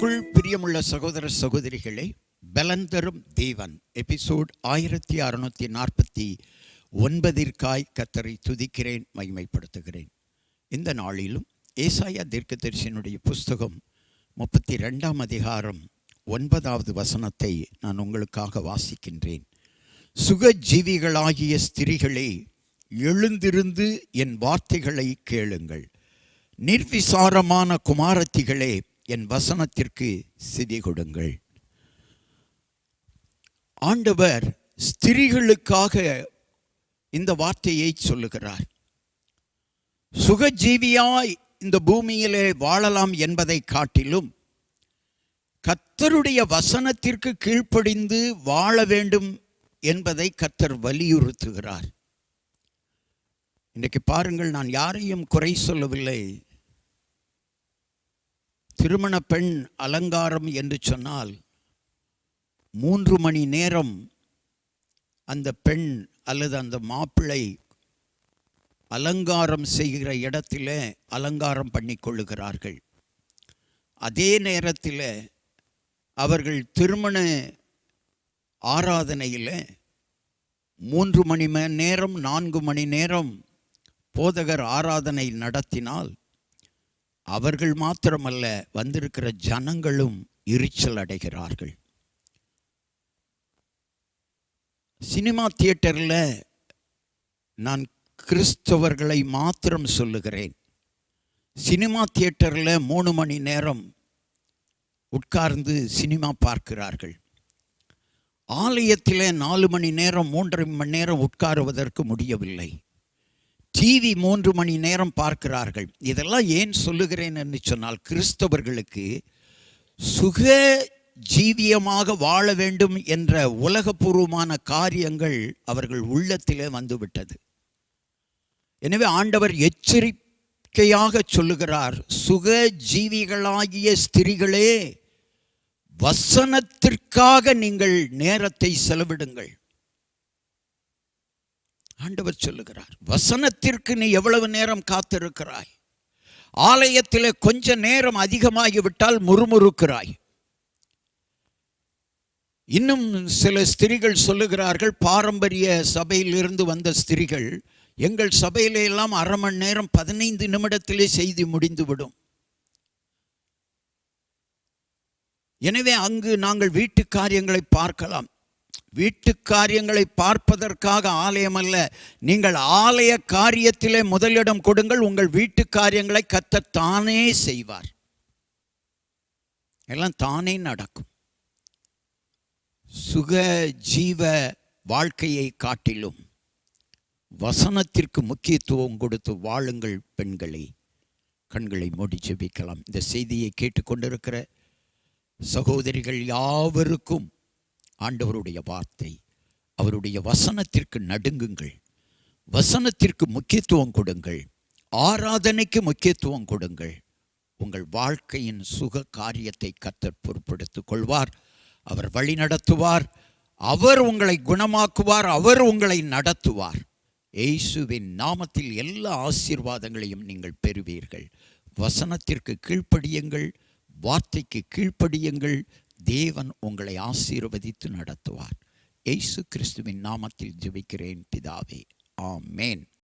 கிறிஸ்துவுக்குள் பிரியமுள்ள சகோதர சகோதரிகளே, பலன் தரும் தேவன் எபிசோட் 1649 கர்த்தரை துதிக்கிறேன், மகிமைப்படுத்துகிறேன். இந்த நாளிலும் ஏசாயா தீர்க்கதரிசியினுடைய புஸ்தகம் 32 அதிகாரம் 9வது வசனத்தை நான் உங்களுக்காக வாசிக்கின்றேன். சுகஜீவிகளாகிய ஸ்திரீகளே, எழுந்திருந்து என் வார்த்தைகளை கேளுங்கள். நிர்விசாரமான குமாரத்திகளே, என் வசனத்திற்கு செவி கொடுங்கள். ஆண்டவர் ஸ்திரீகளுக்காக இந்த வார்த்தையை சொல்லுகிறார். சுகஜீவியாய் இந்த பூமியிலே வாழலாம் என்பதை காட்டிலும் கர்த்தருடைய வசனத்திற்கு கீழ்ப்படிந்து வாழ வேண்டும் என்பதை கர்த்தர் வலியுறுத்துகிறார். இன்றைக்கு பாருங்கள், நான் யாரையும் குறை சொல்லவில்லை. திருமண பெண் அலங்காரம் என்று சொன்னால் 3 மணி நேரம் அந்த பெண் அல்லது அந்த மாப்பிள்ளை அலங்காரம் செய்கிற இடத்தில் அலங்காரம் பண்ணி கொள்ளுகிறார்கள். அதே நேரத்தில் அவர்கள் திருமண ஆராதனையில் 3 மணி நேரம் 4 மணி நேரம் போதகர் ஆராதனை நடத்தினால் அவர்கள் மாத்திரமல்ல, வந்திருக்கிற ஜனங்களும் எரிச்சல் அடைகிறார்கள். சினிமா தியேட்டரில் நான் கிறிஸ்தவர்களை மாத்திரம் சொல்லுகிறேன். சினிமா தியேட்டரில் 3 மணி நேரம் உட்கார்ந்து சினிமா பார்க்கிறார்கள். ஆலயத்தில் 4 மணி நேரம் 3.5 மணி நேரம் உட்காருவதற்கு முடியவில்லை. டிவி 3 மணி நேரம் பார்க்கிறார்கள். இதெல்லாம் ஏன் சொல்லுகிறேன் என்று சொன்னால், கிறிஸ்தவர்களுக்கு சுக ஜீவியமாக வாழ வேண்டும் என்ற உலகபூர்வமான காரியங்கள் அவர்கள் உள்ளத்திலே வந்துவிட்டது. எனவே ஆண்டவர் எச்சரிக்கையாக சொல்லுகிறார், சுக ஜீவிகளாகிய ஸ்திரீகளே, வசனத்திற்காக நீங்கள் நேரத்தை செலவிடுங்கள். ஆண்டவர் சொல்லுகிறார், வசனத்திற்கு நீ எவ்வளவு நேரம் காத்திருக்கிறாய்? ஆலயத்தில் கொஞ்ச நேரம் அதிகமாகிவிட்டால் முறுமுறுக்கிறாய். இன்னும் சில ஸ்திரீகள் சொல்லுகிறார்கள், பாரம்பரிய சபையிலிருந்து வந்த ஸ்திரீகள், எங்கள் சபையில எல்லாம் 1/2 மணி நேரம் 15 நிமிடத்திலே செய்தி முடிந்துவிடும். எனவே அங்கு நாங்கள் வீட்டு காரியங்களை பார்க்கலாம். வீட்டு காரியங்களை பார்ப்பதற்காக ஆலயம் அல்ல, நீங்கள் ஆலய காரியத்திலே முதலிடம் கொடுங்கள். உங்கள் வீட்டு காரியங்களை கர்த்தர் தானே செய்வார். எல்லாம் தானே நடக்கும். சுக ஜீவ வாழ்க்கையை காட்டிலும் வசனத்திற்கு முக்கியத்துவம் கொடுத்து வாழுங்கள் பெண்களை. கண்களை மூடி ஜெபிக்கலாம். இந்த செய்தியை கேட்டுக்கொண்டிருக்கிற சகோதரிகள் யாவருக்கும் ஆண்டவருடைய வார்த்தை, அவருடைய வசனத்திற்கு நடுங்குங்கள். வசனத்திற்கு முக்கியத்துவம் கொடுங்கள். ஆராதனைக்கு முக்கியத்துவம் கொடுங்கள். உங்கள் வாழ்க்கையின் சுக காரியத்தை கர்த்தர் பொறுப்பெடுத்துக் கொள்வார். அவர் வழி நடத்துவார். அவர் உங்களை குணமாக்குவார். அவர் உங்களை நடத்துவார். இயேசுவின் நாமத்தில் எல்லா ஆசீர்வாதங்களையும் நீங்கள் பெறுவீர்கள். வசனத்திற்கு கீழ்ப்படியுங்கள். வார்த்தைக்கு கீழ்ப்படியுங்கள். தேவன் உங்களை ஆசீர்வதித்து நடத்துவார். இயேசு கிறிஸ்துவின் நாமத்தில் ஜெபிக்கிறேன் பிதாவே, ஆமென்.